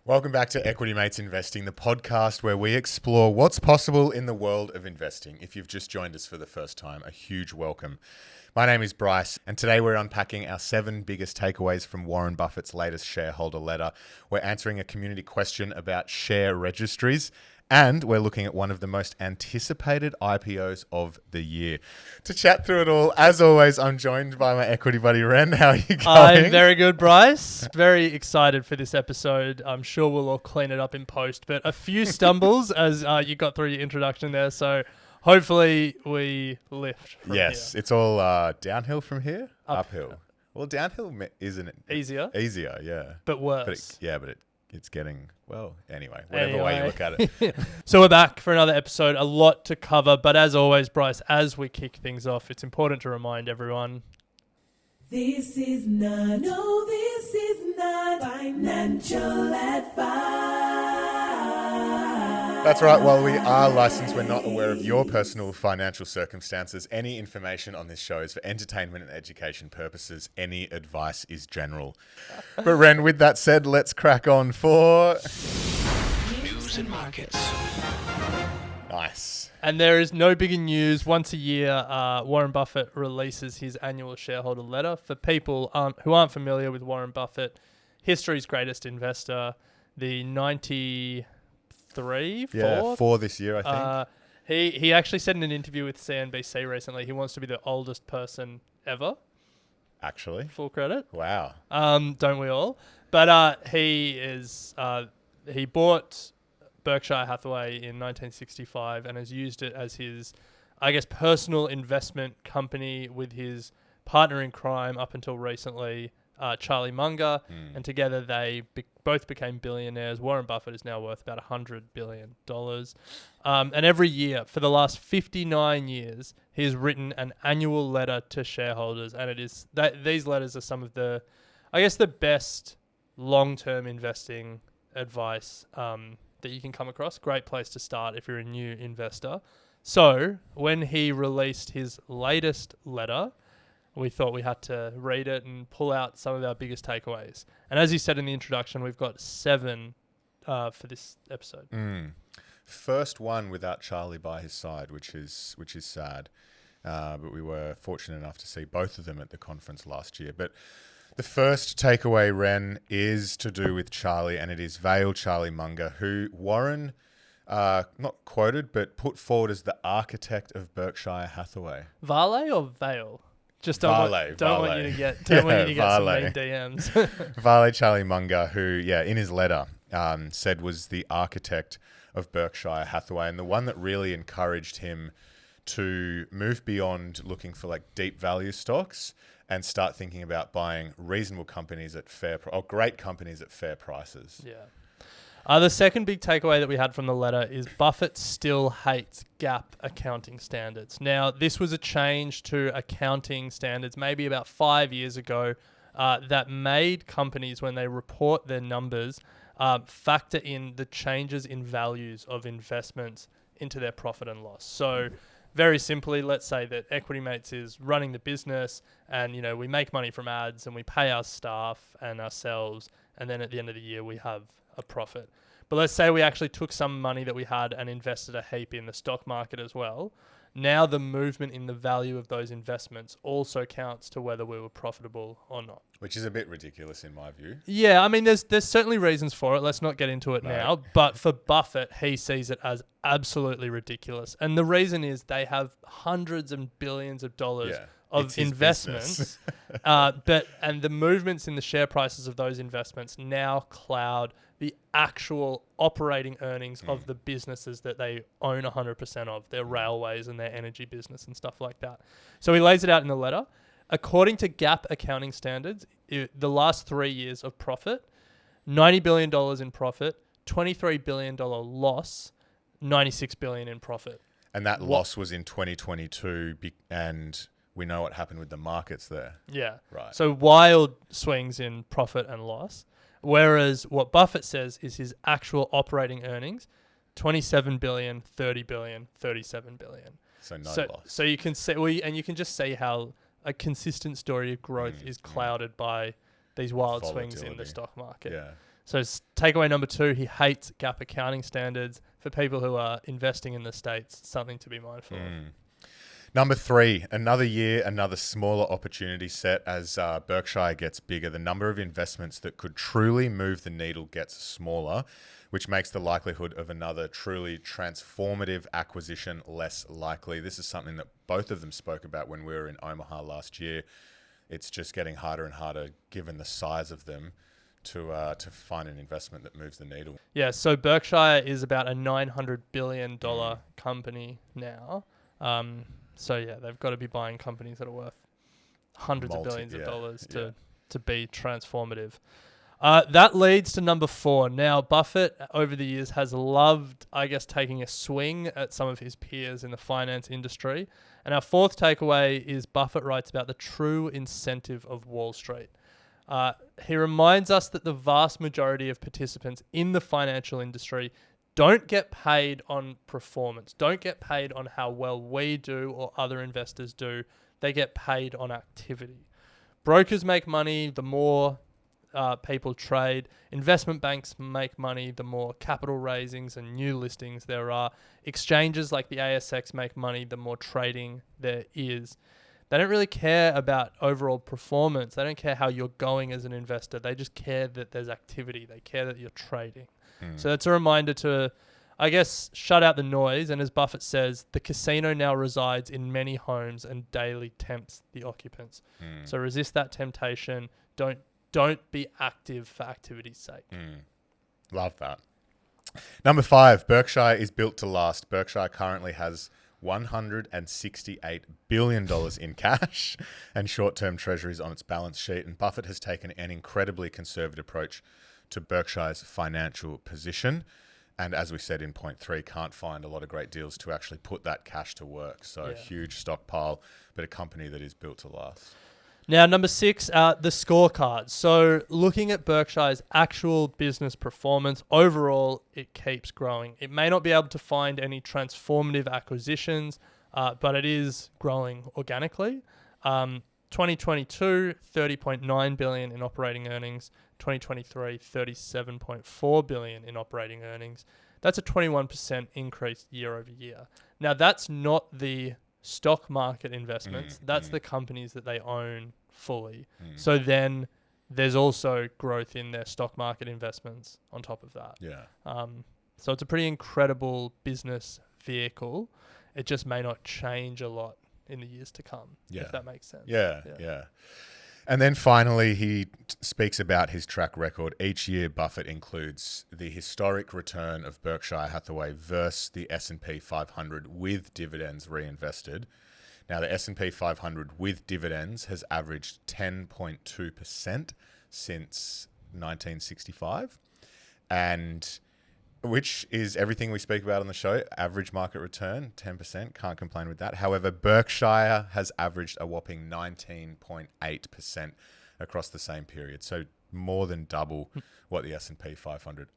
Welcome back to Equity Mates Investing, the podcast where we explore what's possible in the world of investing. If you've just joined us for the first time, a huge welcome. My name is Bryce, and today we're unpacking our 7 biggest takeaways from Warren Buffett's latest shareholder letter. We're answering a community question about share registries, and we're looking at one of the most anticipated IPOs of the year. To chat through it all, as always, I'm joined by my equity buddy, Ren. How are you going? I'm very good, Bryce. Very excited for this episode. I'm sure we'll all clean it up in post, but a few stumbles as you got through your introduction there. So hopefully we lift from here. It's all downhill from here? Uphill. Well, downhill isn't it? Easier, yeah. but worse. But it's getting, well, anyway, whatever way you look at it. So we're back for another episode, a lot to cover. But as always, Bryce, as we kick things off, it's important to remind everyone. This is not financial advice. That's right. While we are licensed, we're not aware of your personal financial circumstances. Any information on this show is for entertainment and education purposes. Any advice is general. But Ren, with that said, let's crack on for News and markets. Nice. And there is no bigger news. Once a year, Warren Buffett releases his annual shareholder letter. For people who aren't familiar with Warren Buffett, history's greatest investor, the 4 this year, I think. He actually said in an interview with CNBC recently he wants to be the oldest person ever. Actually? Full credit. Wow. Don't we all? But he bought Berkshire Hathaway in 1965 and has used it as his, personal investment company with his partner in crime up until recently, Charlie Munger, and together they both became billionaires. Warren Buffett is now worth about $100 billion. And every year, for the last 59 years, he's written an annual letter to shareholders, and these letters are some of the best long-term investing advice that you can come across. Great place to start if you're a new investor. So when he released his latest letter, we thought we had to read it and pull out some of our biggest takeaways. And as you said in the introduction, we've got 7 for this episode. First one without Charlie by his side, which is sad. But we were fortunate enough to see both of them at the conference last year. But the first takeaway, Ren, is to do with Charlie, and it is Vale Charlie Munger, who Warren not quoted, but put forward as the architect of Berkshire Hathaway. Vale or Vale? Just don't want you to get some mean DMs. Vale Charlie Munger, who, in his letter said was the architect of Berkshire Hathaway, and the one that really encouraged him to move beyond looking for deep value stocks and start thinking about buying reasonable companies at great companies at fair prices. Yeah. The second big takeaway that we had from the letter is Buffett still hates GAAP accounting standards. Now, this was a change to accounting standards maybe about 5 years ago that made companies, when they report their numbers, factor in the changes in values of investments into their profit and loss. So very simply, let's say that Equity Mates is running the business and, we make money from ads and we pay our staff and ourselves, and then at the end of the year we have a profit. But let's say we actually took some money that we had and invested a heap in the stock market as well. Now the movement in the value of those investments also counts to whether we were profitable or not. Which is a bit ridiculous in my view. Yeah, there's certainly reasons for it. Let's not get into it now. But for Buffett, he sees it as absolutely ridiculous. And the reason is they have hundreds and billions of dollars of investments. And the movements in the share prices of those investments now cloud the actual operating earnings of the businesses that they own 100% of, their railways and their energy business and stuff like that. So he lays it out in the letter. According to GAAP accounting standards, the last 3 years of profit, $90 billion in profit, $23 billion loss, $96 billion in profit. And that loss was in 2022, and we know what happened with the markets there. Yeah. Right. So wild swings in profit and loss. Whereas what Buffett says is his actual operating earnings, 27 billion, 30 billion, 37 billion. So no loss. So you can see, and you can just see how a consistent story of growth is clouded by these wild swings in the stock market. Yeah. So takeaway number 2, he hates GAAP accounting standards. For people who are investing in the States, something to be mindful of. Number 3, another year, another smaller opportunity set as Berkshire gets bigger. The number of investments that could truly move the needle gets smaller, which makes the likelihood of another truly transformative acquisition less likely. This is something that both of them spoke about when we were in Omaha last year. It's just getting harder and harder, given the size of them, to find an investment that moves the needle. Yeah, so Berkshire is about a $900 billion company now. So yeah, they've got to be buying companies that are worth hundreds of billions of dollars to be transformative. That leads to number 4. Now, Buffett over the years has loved, I guess, taking a swing at some of his peers in the finance industry. And our 4th takeaway is Buffett writes about the true incentive of Wall Street. He reminds us that the vast majority of participants in the financial industry don't get paid on performance, don't get paid on how well we do or other investors do. They get paid on activity. Brokers make money the more people trade. Investment banks make money the more capital raisings and new listings there are. Exchanges like the ASX make money the more trading there is. They don't really care about overall performance. They don't care how you're going as an investor. They just care that there's activity. They care that you're trading. So that's a reminder to, I guess, shut out the noise. And as Buffett says, the casino now resides in many homes and daily tempts the occupants. So resist that temptation. Don't be active for activity's sake. Love that. Number 5, Berkshire is built to last. Berkshire currently has $168 billion in cash and short-term treasuries on its balance sheet. And Buffett has taken an incredibly conservative approach to Berkshire's financial position. And as we said in point 3, can't find a lot of great deals to actually put that cash to work. So a huge stockpile, but a company that is built to last. Now, number 6, the scorecard. So looking at Berkshire's actual business performance, overall, it keeps growing. It may not be able to find any transformative acquisitions, but it is growing organically. 2022, $30.9 billion in operating earnings. 2023, $37.4 billion in operating earnings. That's a 21% increase year over year. Now, that's not the stock market investments. That's the companies that they own fully. So then there's also growth in their stock market investments on top of that. So it's a pretty incredible business vehicle. It just may not change a lot in the years to come, if that makes sense. Yeah. And then finally, he speaks about his track record. Each year, Buffett includes the historic return of Berkshire Hathaway versus the S&P 500 with dividends reinvested. Now, the S&P 500 with dividends has averaged 10.2% since 1965, and which is everything we speak about on the show. Average market return, 10%. Can't complain with that. However, Berkshire has averaged a whopping 19.8% across the same period. So more than double what the S&P 500...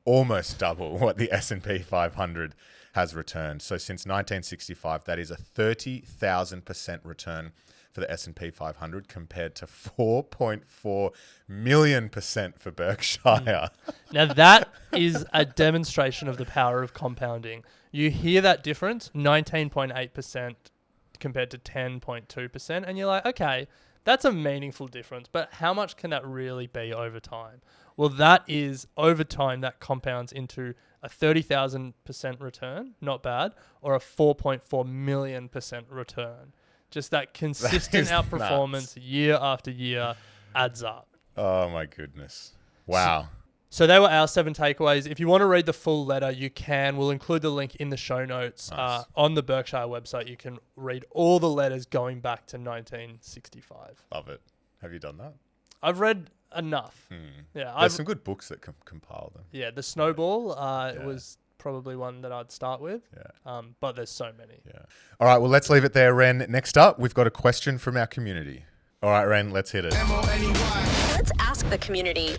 almost double what the S&P 500 has returned. So since 1965, that is a 30,000% return for the S&P 500 compared to 4.4 million% for Berkshire. Now that is a demonstration of the power of compounding. You hear that difference, 19.8% compared to 10.2%, and you're like, okay, that's a meaningful difference, but how much can that really be over time? Well, that is, over time, that compounds into a 30,000% return, not bad, or a 4.4 million% return. Just that consistent outperformance year after year adds up. Oh my goodness. Wow. So they were our 7 takeaways. If you want to read the full letter, you can. We'll include the link in the show notes. Nice. On the Berkshire website, you can read all the letters going back to 1965. Love it. Have you done that? I've read enough. Yeah, There's some good books that compile them. Yeah, the Snowball was probably one that I'd start with. But there's so many. Yeah. All right, well, let's leave it there, Ren. Next up, we've got a question from our community. All right, Ren, let's hit it. Let's ask the community.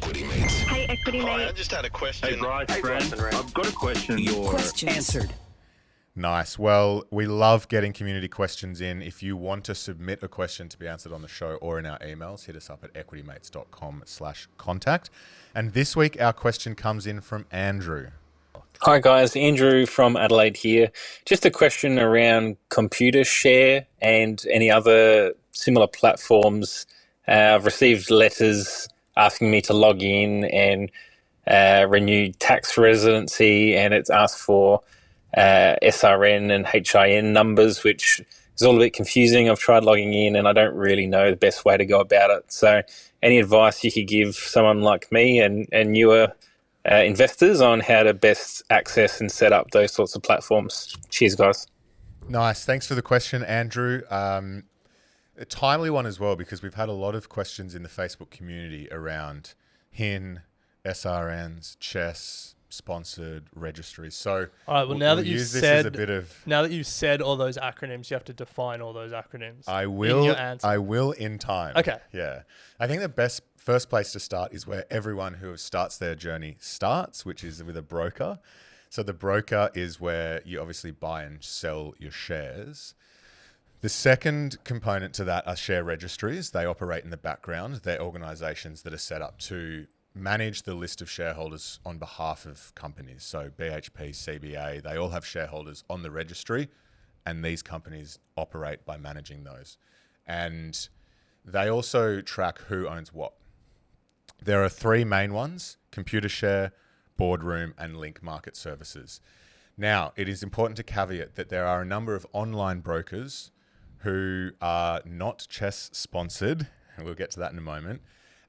Hey, Equity Mate. I just had a question. Hey, Bryce, friend. I've got a question. Questions. Answered. Nice. Well, we love getting community questions in. If you want to submit a question to be answered on the show or in our emails, hit us up at equitymates.com/contact. And this week, our question comes in from Andrew. Hi guys, Andrew from Adelaide here. Just a question around ComputerShare and any other similar platforms. I've received letters asking me to log in and renew tax residency, and it's asked for SRN and HIN numbers, which is all a bit confusing. I've tried logging in and I don't really know the best way to go about it. So any advice you could give someone like me and newer investors on how to best access and set up those sorts of platforms? Cheers, guys. Nice. Thanks for the question, Andrew. A timely one as well, because we've had a lot of questions in the Facebook community around HIN, SRNs, chess, sponsored registries. So all right. Well, now that you've use this as a bit of, now that you've said all those acronyms, you have to define all those acronyms. I will. In your answer. I will in time. Okay. Yeah. I think the first place to start is where everyone who starts their journey starts, which is with a broker. So the broker is where you obviously buy and sell your shares. The second component to that are share registries. They operate in the background. They're organizations that are set up to manage the list of shareholders on behalf of companies. So BHP, CBA, they all have shareholders on the registry, and these companies operate by managing those. And they also track who owns what. There are three main ones: ComputerShare, Boardroom, and Link Market Services. Now, it is important to caveat that there are a number of online brokers who are not chess sponsored, and we'll get to that in a moment.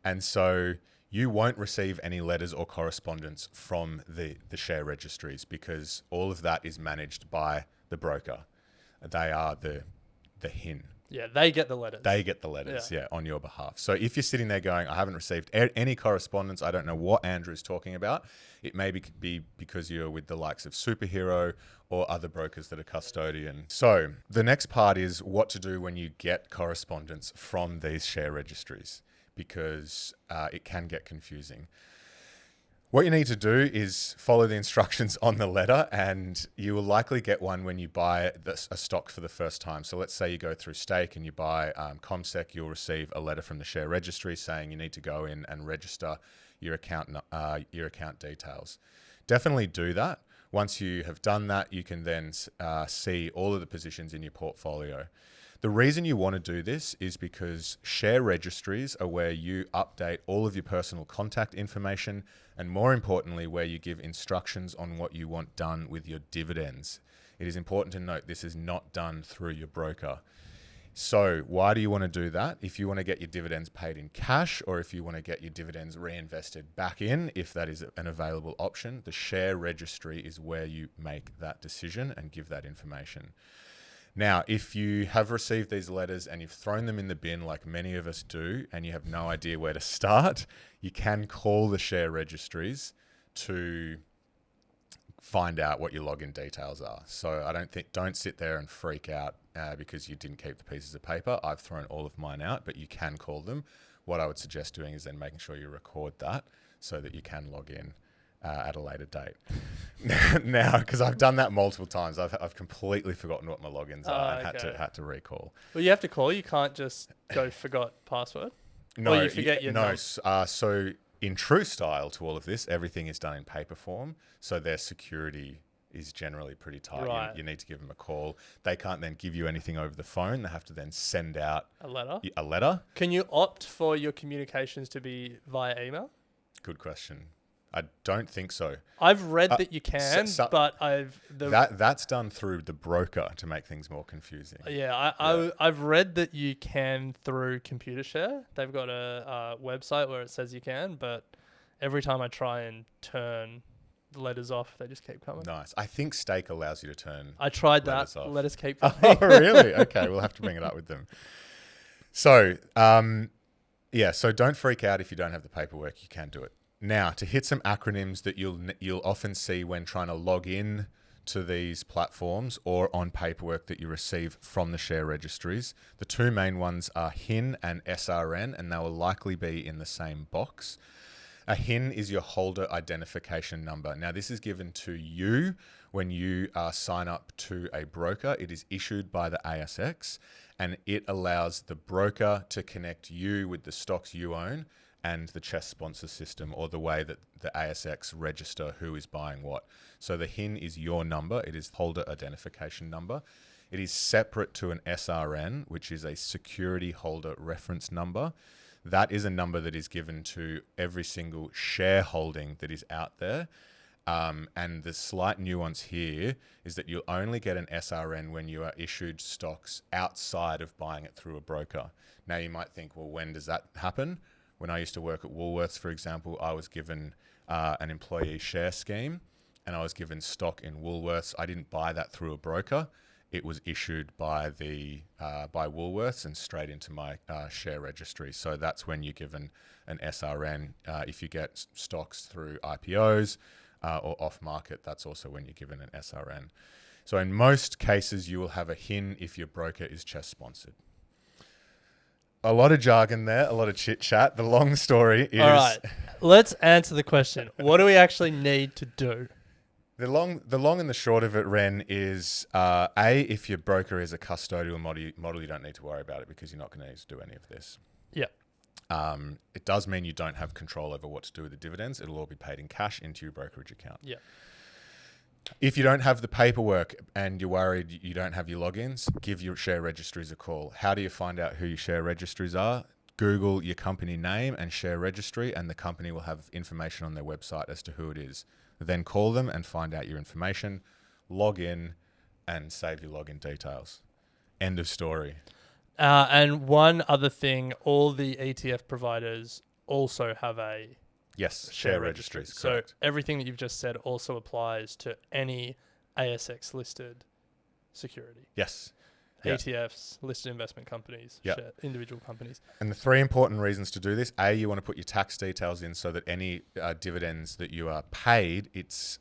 And so you won't receive any letters or correspondence from the share registries, because all of that is managed by the broker. They are the HIN. Yeah, they get the letters. They get the letters, yeah, on your behalf. So if you're sitting there going, I haven't received any correspondence, I don't know what Andrew's talking about, it may be because you're with the likes of Superhero or other brokers that are custodian. So the next part is what to do when you get correspondence from these share registries, because it can get confusing. What you need to do is follow the instructions on the letter, and you will likely get one when you buy a stock for the first time. So let's say you go through Stake and you buy ComSec, you'll receive a letter from the share registry saying you need to go in and register your account details. Definitely do that. Once you have done that, you can then see all of the positions in your portfolio. The reason you want to do this is because share registries are where you update all of your personal contact information, and more importantly, where you give instructions on what you want done with your dividends. It is important to note this is not done through your broker. So why do you want to do that? If you want to get your dividends paid in cash, or if you want to get your dividends reinvested back in, if that is an available option, the share registry is where you make that decision and give that information. Now, if you have received these letters and you've thrown them in the bin like many of us do, and you have no idea where to start, you can call the share registries to find out what your login details are. So don't sit there and freak out because you didn't keep the pieces of paper. I've thrown all of mine out, but you can call them. What I would suggest doing is then making sure you record that so that you can log in at a later date. Now, because I've done that multiple times, I've completely forgotten what my logins are and had to recall. Well, you have to call. You can't just go forgot password. No, or you forget your no. So in true style to all of this, everything is done in paper form. So their security is generally pretty tight. Right. You need to give them a call. They can't then give you anything over the phone. They have to then send out a letter. A letter. Can you opt for your communications to be via email? Good question. I don't think so. I've read that you can, but that's done through the broker to make things more confusing. Yeah, I've read that you can through ComputerShare. They've got a website where it says you can, but every time I try and turn the letters off, they just keep coming. Nice. I think Stake allows you to turn. I tried letters that. Off. Letters keep coming. Oh, really? Okay, we'll have to bring it up with them. So, so don't freak out if you don't have the paperwork. You can do it. Now, to hit some acronyms that you'll often see when trying to log in to these platforms or on paperwork that you receive from the share registries. The two main ones are HIN and SRN, and they will likely be in the same box. A HIN is your holder identification number. Now, this is given to you when you sign up to a broker. It is issued by the ASX, and it allows the broker to connect you with the stocks you own and the CHESS sponsor system, or the way that the ASX register who is buying what. So the HIN is your number. It is holder identification number. It is separate to an SRN, which is a security holder reference number. That is a number that is given to every single shareholding that is out there. And the slight nuance here is that you'll only get an SRN when you are issued stocks outside of buying it through a broker. Now, you might think, well, when does that happen? When I used to work at Woolworths, for example, I was given an employee share scheme, and I was given stock in Woolworths. I didn't buy that through a broker. It was issued by by Woolworths and straight into my share registry. So that's when you're given an SRN. If you get stocks through IPOs or off market, that's also when you're given an SRN. So in most cases, you will have a HIN if your broker is CHESS sponsored. A lot of jargon there, a lot of chit chat. The long story is... All right, let's answer the question. What do we actually need to do? The long and the short of it, Ren, is if your broker is a custodial model, you don't need to worry about it because you're not going to need to do any of this. Yeah. It does mean you don't have control over what to do with the dividends. It'll all be paid in cash into your brokerage account. Yeah. If you don't have the paperwork and you're worried you don't have your logins, give your share registries a call. How do you find out who your share registries are? Google your company name and share registry, and the company will have information on their website as to who it is. Then call them and find out your information, log in, and save your login details. End of story. And one other thing, all the ETF providers also have a Yes, share registries. So Correct. everything that you've just said also applies to any ASX listed security. Yes. Yeah. ETFs, listed investment companies, Yeah. individual companies. And the three important reasons to do this: A, you want to put your tax details in so that any dividends that you are paid, it's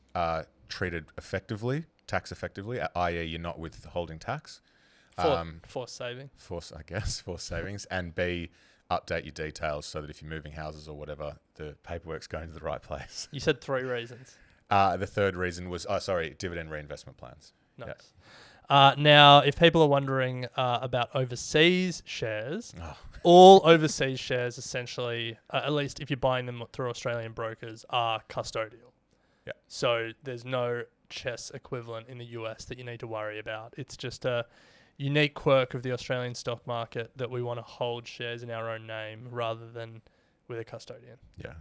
treated effectively, tax effectively, i.e. you're not withholding tax. Forced saving. Forced savings. And B, update your details so that if you're moving houses or whatever, the paperwork's going to the right place. You said 3 reasons. The third reason was, dividend reinvestment plans. Nice. Yeah. Now, if people are wondering about overseas shares, all overseas shares essentially, at least if you're buying them through Australian brokers, are custodial. Yeah. So there's no CHESS equivalent in the US that you need to worry about. It's just a unique quirk of the Australian stock market that we want to hold shares in our own name rather than with a custodian. Yeah.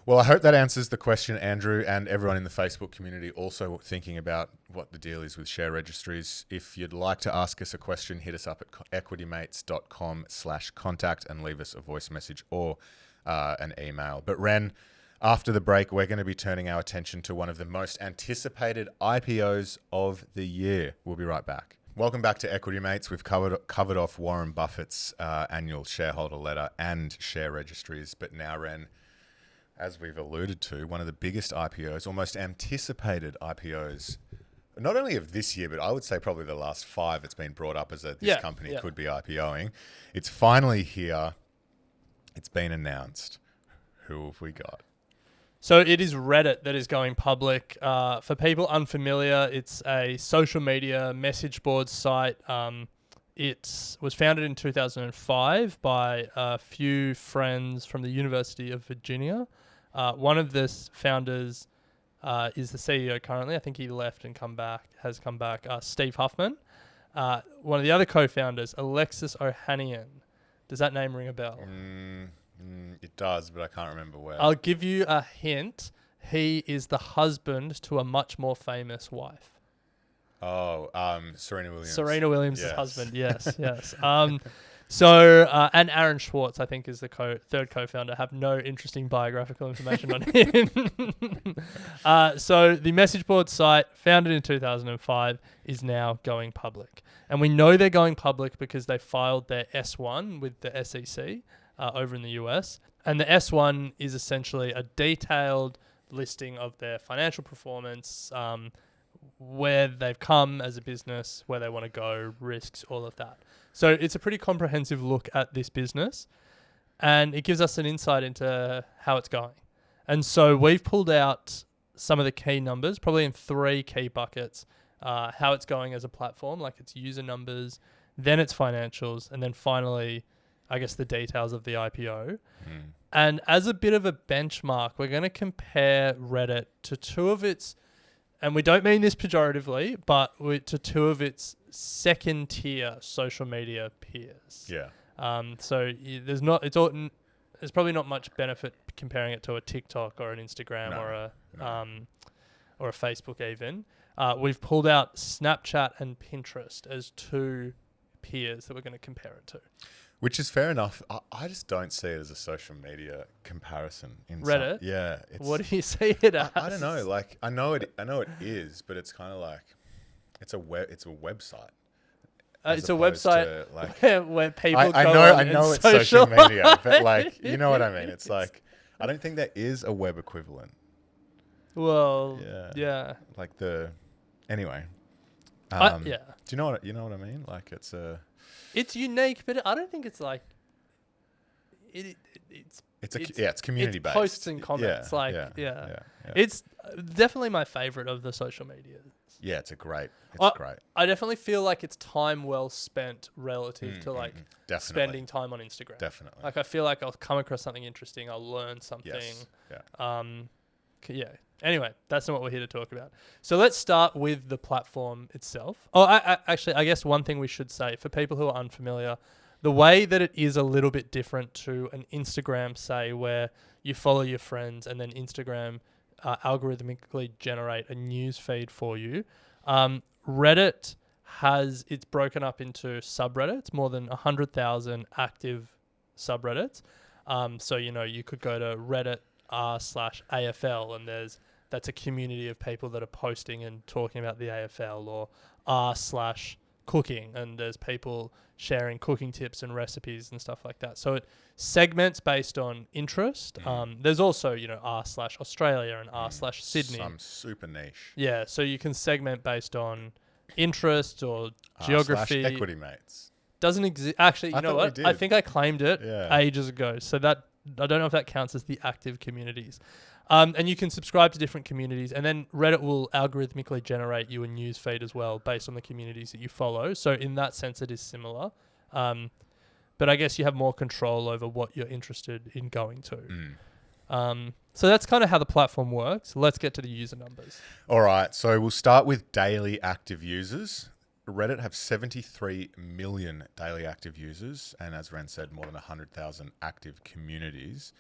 Well, I hope that answers the question, Andrew, and everyone in the Facebook community also thinking about what the deal is with share registries. If you'd like to ask us a question, hit us up at equitymates.com/contact and leave us a voice message or an email. But Ren, after the break, we're going to be turning our attention to one of the most anticipated IPOs of the year. We'll be right back. Welcome back to Equity Mates. We've covered off Warren Buffett's annual shareholder letter and share registries, but now, Ren, as we've alluded to, one of the biggest IPOs, almost anticipated IPOs, not only of this year, but I would say probably the last 5. It's been brought up as this company could be IPOing. It's finally here. It's been announced. Who have we got? So it is Reddit that is going public. For people unfamiliar, it's a social media message board site. It was founded in 2005 by a few friends from the University of Virginia. One of the founders is the CEO currently. I think he left and has come back. Steve Huffman. One of the other co-founders, Alexis Ohanian. Does that name ring a bell? It does, but I can't remember where. I'll give you a hint. He is the husband to a much more famous wife. Oh, Serena Williams. Serena Williams' Yes. husband, yes. So, and Aaron Schwartz, I think, is the third co-founder. Have no interesting biographical information on him. So the message board site, founded in 2005, is now going public. And we know they're going public because they filed their S1 with the SEC over in the US. And the S1 is essentially a detailed listing of their financial performance, where they've come as a business, where they want to go, risks, all of that. So it's a pretty comprehensive look at this business, and it gives us an insight into how it's going. And so we've pulled out some of the key numbers, probably in 3 key buckets, how it's going as a platform, like its user numbers, then its financials, and then finally, I guess, the details of the IPO. And as a bit of a benchmark, we're going to compare Reddit to 2 of its, and we don't mean this pejoratively, but to 2 of its second tier social media peers. Yeah. So there's probably not much benefit comparing it to a TikTok or an Instagram or a Facebook even. We've pulled out Snapchat and Pinterest as 2 peers that we're going to compare it to. Which is fair enough. I just don't see it as a social media comparison. In Reddit? Yeah. What do you see it as? I don't know. Like I know it is, but it's kind of like it's a website. It's a website to, like, where people I know it's social media, but like you know what I mean. It's like I don't think there is a web equivalent. Well, yeah. Like anyway. Yeah. Do you know what I mean? Like it's unique, but I don't think it's like it's community based. Posts and comments, yeah. It's definitely my favorite of the social media. Yeah, it's great. Great. I definitely feel like it's time well spent relative to like definitely. spending time on Instagram. Definitely. Like I feel like I'll come across something interesting, I'll learn something. Yes. Yeah. Yeah. Anyway, that's not what we're here to talk about. So let's start with the platform itself. Oh, I guess one thing we should say for people who are unfamiliar, the way that it is a little bit different to an Instagram, say, where you follow your friends and then Instagram algorithmically generate a news feed for you. Reddit it's broken up into subreddits, more than 100,000 active subreddits. So, you could go to Reddit r/AFL and that's a community of people that are posting and talking about the AFL, or r/cooking and there's people sharing cooking tips and recipes and stuff like that. So it segments based on interest. There's also, r/Australia and r/Sydney. Some super niche. Yeah, so you can segment based on interest or geography. Equity mates. Doesn't exist. Actually, you know what? I think I claimed it ages ago. So that I don't know if that counts as the active communities. And you can subscribe to different communities, and then Reddit will algorithmically generate you a news feed as well based on the communities that you follow. So in that sense, it is similar. But I guess you have more control over what you're interested in going to. So that's kind of how the platform works. Let's get to the user numbers. All right. So we'll start with daily active users. Reddit have 73 million daily active users, and as Ren said, more than 100,000 active communities.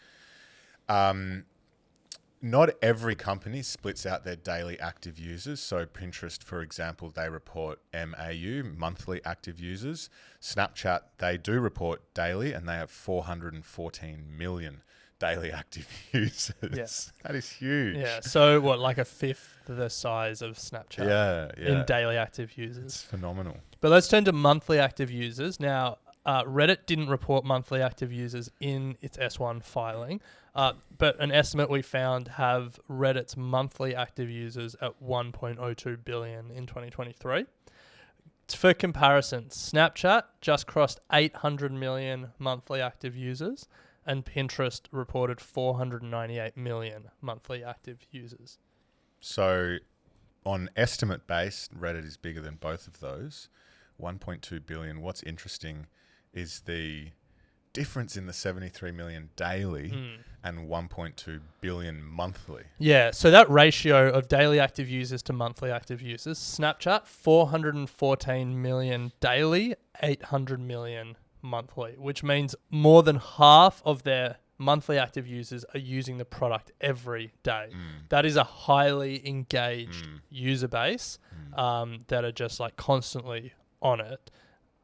Not every company splits out their daily active users. So Pinterest, for example, they report MAU, monthly active users. Snapchat, they do report daily, and they have 414 million daily active users. Yes. That is huge. Yeah. So what, like a fifth the size of Snapchat? Yeah. In daily active users. It's phenomenal. But let's turn to monthly active users. Now, Reddit didn't report monthly active users in its S1 filing, but an estimate we found have Reddit's monthly active users at 1.02 billion in 2023. For comparison, Snapchat just crossed 800 million monthly active users, and Pinterest reported 498 million monthly active users. So on estimate base, Reddit is bigger than both of those, 1.2 billion. What's interesting is the difference in the 73 million daily and 1.2 billion monthly. Yeah, so that ratio of daily active users to monthly active users, Snapchat, 414 million daily, 800 million monthly, which means more than half of their monthly active users are using the product every day. That is a highly engaged user base that are just like constantly on it.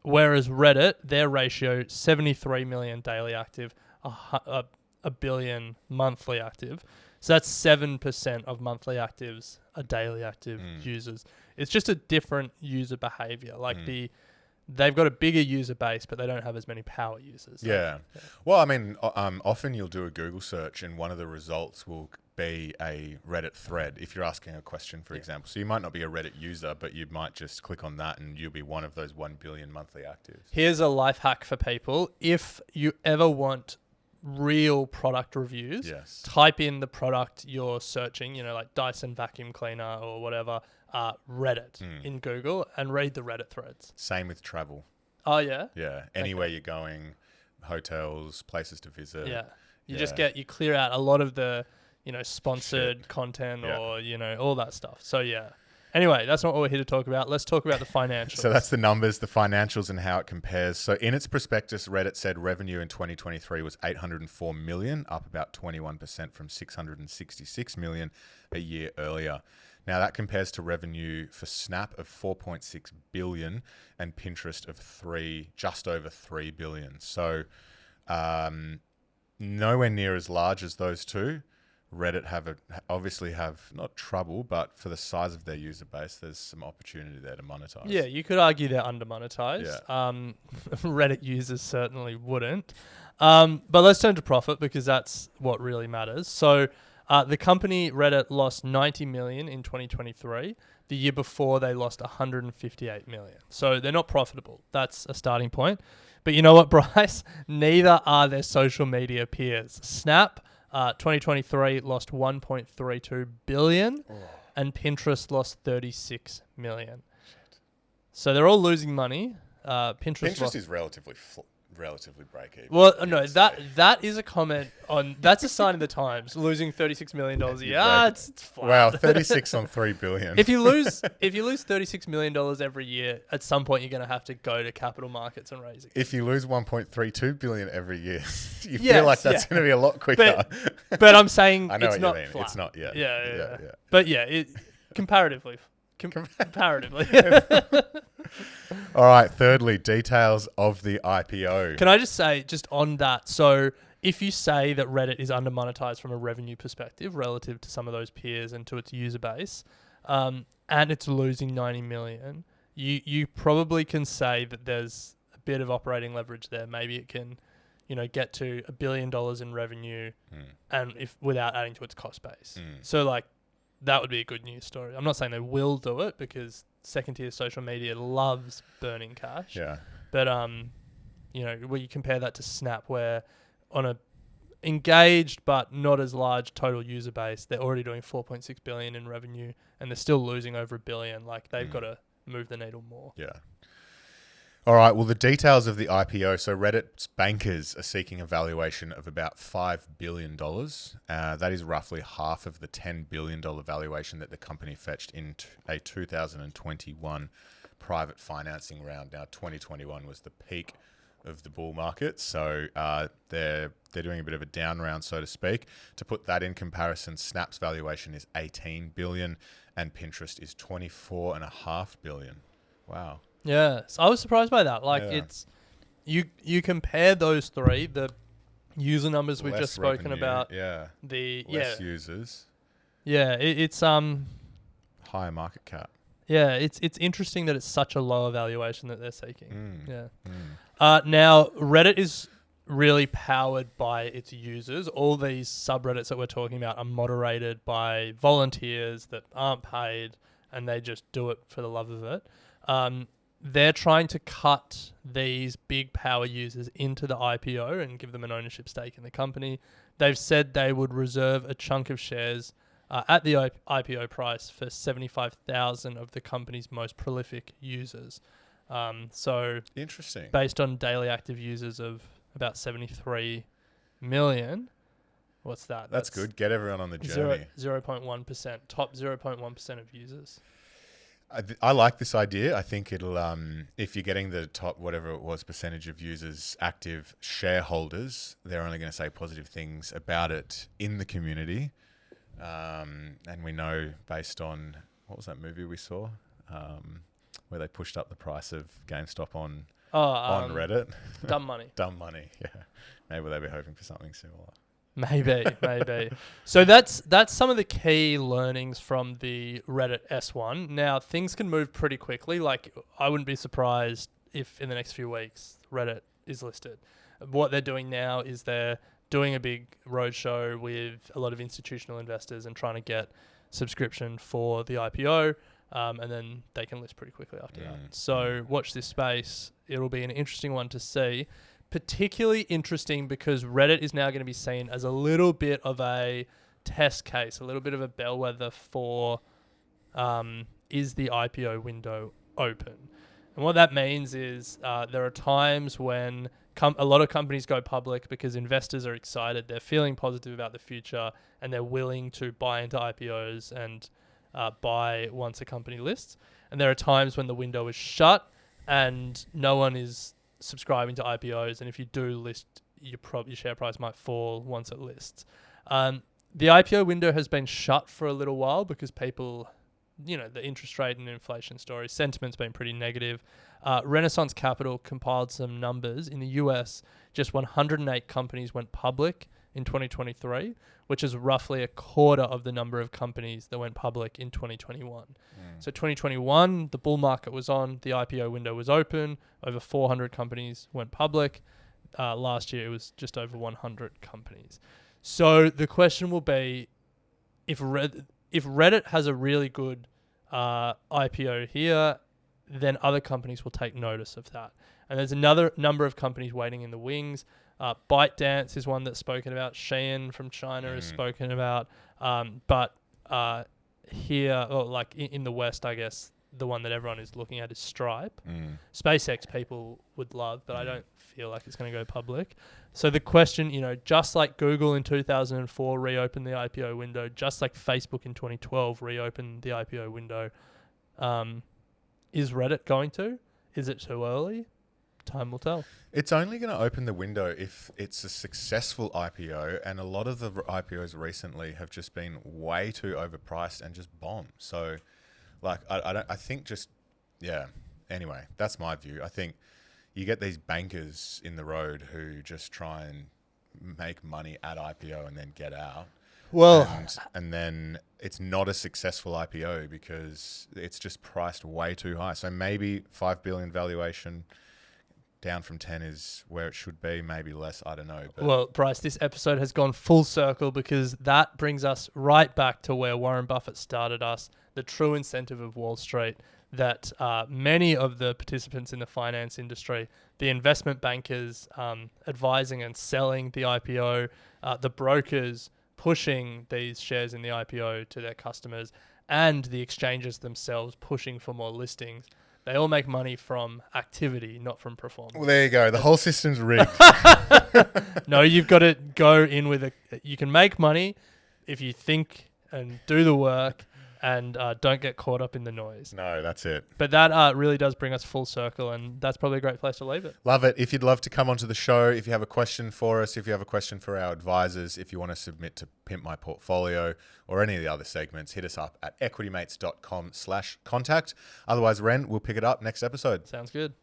Whereas Reddit, their ratio, 73 million daily active, a billion monthly active. So that's 7% of monthly actives are daily active users. It's just a different user behavior. Like they've got a bigger user base, but they don't have as many power users. Yeah. Well, I mean, often you'll do a Google search and one of the results will be a Reddit thread if you're asking a question, for example. So you might not be a Reddit user, but you might just click on that and you'll be one of those 1 billion monthly actives. Here's a life hack for people. If you ever want real product reviews, Yes. type in the product you're searching, like Dyson vacuum cleaner or whatever, Reddit in Google, and read the Reddit threads. Same with travel. Oh, yeah? Yeah. Anywhere you're going, hotels, places to visit. Yeah. You Yeah. just you clear out a lot of the, sponsored content Yeah. or, all that stuff. So, yeah. Anyway, that's not what we're here to talk about. Let's talk about the financials. So that's the numbers, the financials, and how it compares. So in its prospectus, Reddit said revenue in 2023 was 804 million, up about 21% from 666 million a year earlier. Now that compares to revenue for Snap of 4.6 billion and Pinterest of just over 3 billion. So nowhere near as large as those two. Reddit obviously have not trouble, but for the size of their user base, there's some opportunity there to monetize. Yeah, you could argue they're under-monetized. Yeah. Reddit users certainly wouldn't. But let's turn to profit because that's what really matters. So the company Reddit lost 90 million in 2023. The year before, they lost 158 million. So they're not profitable. That's a starting point. But you know what, Bryce? Neither are their social media peers. Snap 2023 lost 1.32 billion and Pinterest lost 36 million. So they're all losing money. Pinterest is relatively break even. Well, no, that is a comment on. That's a sign of the times. Losing $36 million a year. It's flat. Wow, 36 on 3 billion. If you lose $36 million every year, at some point you're going to have to go to capital markets and raise it. If you lose 1.32 billion every year, you feel like that's going to be a lot quicker. But I'm saying I know it's what not you mean. flat. It's not yet. Yeah. But yeah, comparatively. Comparatively. All right. Thirdly, details of the IPO. Can I just say, just on that, so if you say that Reddit is under-monetized from a revenue perspective relative to some of those peers and to its user base, and it's losing 90 million, you probably can say that there's a bit of operating leverage there. Maybe it can, get to $1 billion in revenue, and without adding to its cost base. So that would be a good news story. I'm not saying they will do it because second-tier social media loves burning cash. Yeah. But where you compare that to Snap, where on a engaged but not as large total user base, they're already doing 4.6 billion in revenue, and they're still losing over $1 billion. They've got to move the needle more. Yeah. All right. Well, the details of the IPO. So Reddit's bankers are seeking a valuation of about $5 billion. That is roughly half of the $10 billion valuation that the company fetched in a 2021 private financing round. Now, 2021 was the peak of the bull market. So they're doing a bit of a down round, so to speak. To put that in comparison, Snap's valuation is $18 billion and Pinterest is $24.5 billion. Wow. Yeah, so I was surprised by that. It's you compare those three, the user numbers we've just spoken about. Yeah. Less users. Yeah, it's higher market cap. Yeah, it's interesting that it's such a lower valuation that they're seeking. Now Reddit is really powered by its users. All these subreddits that we're talking about are moderated by volunteers that aren't paid, and they just do it for the love of it. They're trying to cut these big power users into the IPO and give them an ownership stake in the company. They've said they would reserve a chunk of shares at the IPO price for 75,000 of the company's most prolific users. So interesting. Based on daily active users of about 73 million. What's that? That's good. Get everyone on the journey. 0.1%. Top 0.1% of users. I like this idea. I think it'll, if you're getting the top, whatever it was, percentage of users, active shareholders, they're only going to say positive things about it in the community. And we know based on, what was that movie we saw? Where they pushed up the price of GameStop on Reddit. Dumb Money. Dumb Money, yeah. Maybe they'll be hoping for something similar. Maybe. So that's some of the key learnings from the Reddit S1. Now, things can move pretty quickly. I wouldn't be surprised if in the next few weeks Reddit is listed. What they're doing now is they're doing a big roadshow with a lot of institutional investors and trying to get subscription for the IPO, and then they can list pretty quickly after that. So watch this space. It'll be an interesting one to see. particularly interesting because Reddit is now going to be seen as a little bit of a test case, a little bit of a bellwether for is the IPO window open? And what that means is there are times when a lot of companies go public because investors are excited, they're feeling positive about the future, and they're willing to buy into IPOs and buy once a company lists. And there are times when the window is shut and no one is subscribing to IPOs, and if you do list, your share price might fall once it lists. The IPO window has been shut for a little while because people, the interest rate and inflation story, sentiment's been pretty negative. Renaissance Capital compiled some numbers. In the US, just 108 companies went public in 2023, which is roughly a quarter of the number of companies that went public in 2021. So 2021, the bull market was on, the IPO window was open, over 400 companies went public. Last year, it was just over 100 companies. So the question will be, if Reddit has a really good IPO here, then other companies will take notice of that. And there's another number of companies waiting in the wings. ByteDance is one that's spoken about. Shein from China is spoken about. But here, or like in the West, I guess, the one that everyone is looking at is Stripe. SpaceX people would love, but I don't feel like it's going to go public. So the question, just like Google in 2004 reopened the IPO window, just like Facebook in 2012 reopened the IPO window, is Reddit going to? Is it too early? Time will tell. It's only going to open the window if it's a successful IPO, and a lot of the IPOs recently have just been way too overpriced and just bombed. So, Anyway, that's my view. I think you get these bankers in the road who just try and make money at IPO and then get out. Well, and then it's not a successful IPO because it's just priced way too high. So maybe 5 billion valuation down from 10 is where it should be, maybe less, I don't know. But well, Bryce, this episode has gone full circle because that brings us right back to where Warren Buffett started us, the true incentive of Wall Street, that many of the participants in the finance industry, the investment bankers advising and selling the IPO, the brokers pushing these shares in the IPO to their customers, and the exchanges themselves pushing for more listings. They all make money from activity, not from performance. Well, there you go. The whole system's rigged. No, you've got to go in with you can make money if you think and do the work and don't get caught up in the noise. No, that's it. But that really does bring us full circle, and that's probably a great place to leave it. Love it. If you'd love to come onto the show, if you have a question for us, if you have a question for our advisors, if you want to submit to Pimp My Portfolio or any of the other segments, hit us up at equitymates.com/contact. Otherwise, Ren, we'll pick it up next episode. Sounds good.